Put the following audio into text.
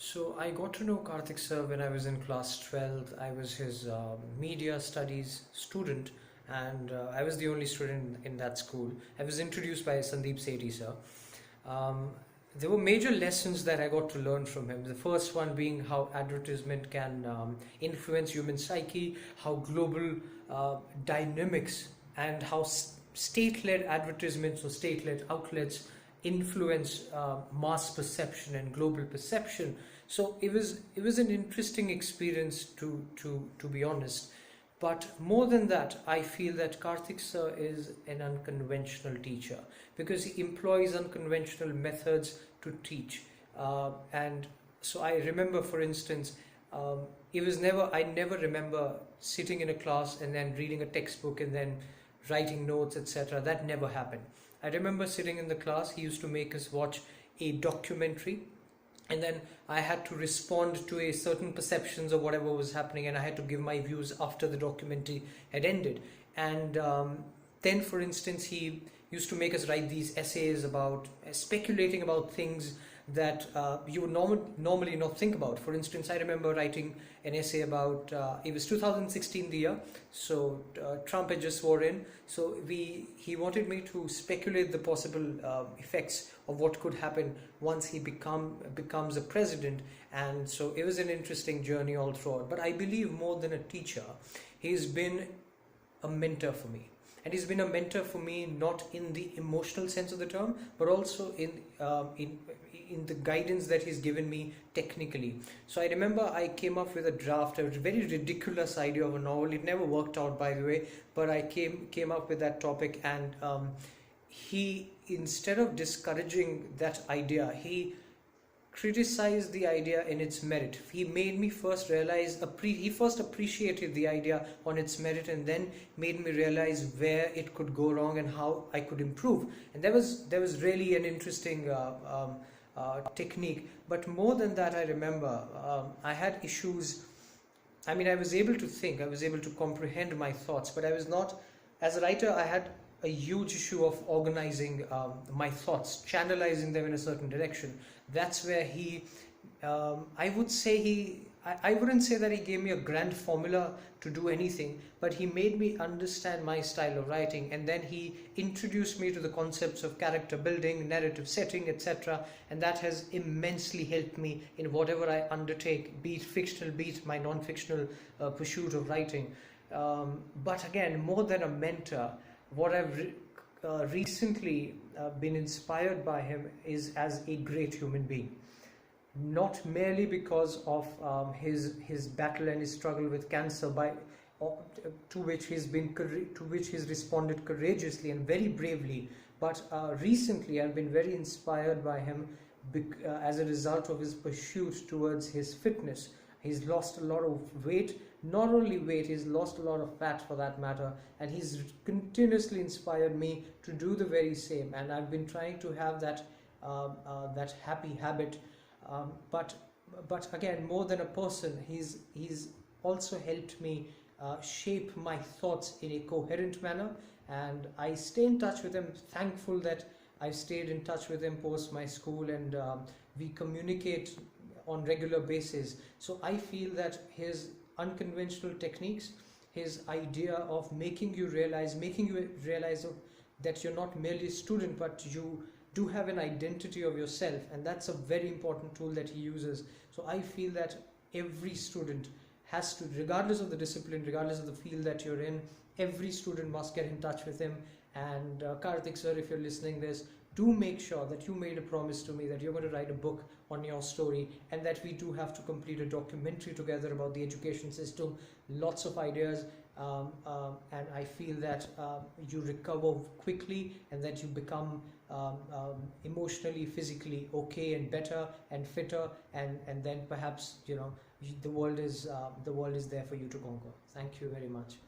So I got to know Karthik sir when I was in class 12th. I was his media studies student, and I was the only student in that school. I was introduced by Sandeep Sethi sir. Um, there were major lessons that I got to learn from him. The first one being how advertisement can influence human psyche, how global dynamics and how state-led advertisements or state-led outlets influence mass perception and global perception. So it was an interesting experience to be honest. But more than that, I feel that Karthik sir is an unconventional teacher because he employs unconventional methods to teach. And so I remember, for instance, I never remember sitting in a class and then reading a textbook and then writing notes, etc. That never happened. I remember sitting in the class, he used to make us watch a documentary, and then I had to respond to a certain perceptions of whatever was happening, and I had to give my views after the documentary had ended. And then, for instance, he used to make us write these essays about speculating about things that you would normally not think about. For instance, I remember writing an essay about it was 2016 the year, so Trump had just swore in. So he wanted me to speculate the possible effects of what could happen once he becomes a president, and so it was an interesting journey all throughout. But I believe more than a teacher, he's been a mentor for me. And he's been a mentor for me not in the emotional sense of the term, but also in the guidance that he's given me technically. So I remember I came up with a draft, a very ridiculous idea of a novel. It never worked out, by the way, but I came up with that topic, and he, instead of discouraging that idea, he criticized the idea in its merit. He made me first realize, he first appreciated the idea on its merit, and then made me realize where it could go wrong and how I could improve. And there was really an interesting technique. But more than that, I remember I had issues. I mean, I was able to think, I was able to comprehend my thoughts, but I was not, as a writer, I had a huge issue of organizing my thoughts, channelizing them in a certain direction. That's where I would say I wouldn't say that he gave me a grand formula to do anything, but he made me understand my style of writing, and then he introduced me to the concepts of character building, narrative setting, etc. And that has immensely helped me in whatever I undertake, be it fictional, be it my non-fictional pursuit of writing. But again, more than a mentor, what I've recently been inspired by him is as a great human being. Not merely because of his battle and his struggle with cancer, to which he's responded courageously and very bravely, but recently I've been very inspired by him as a result of his pursuit towards his fitness. He's lost a lot of weight. Not only weight, he's lost a lot of fat for that matter, and he's continuously inspired me to do the very same. And I've been trying to have that happy habit. But again, more than a person, he's also helped me shape my thoughts in a coherent manner, and I stay in touch with him. Thankful that I've stayed in touch with him post my school, and we communicate on regular basis. So I feel that his unconventional techniques, his idea of making you realize that you're not merely a student, but you do have an identity of yourself, and that's a very important tool that he uses. So I feel that every student has to, regardless of the discipline, regardless of the field that you're in, every student must get in touch with him. And Karthik sir, if you're listening this, do make sure that you made a promise to me that you're going to write a book on your story, and that we do have to complete a documentary together about the education system. Lots of ideas, and I feel that you recover quickly, and that you become emotionally, physically okay and better and fitter, and then perhaps the world is there for you to conquer. Thank you very much.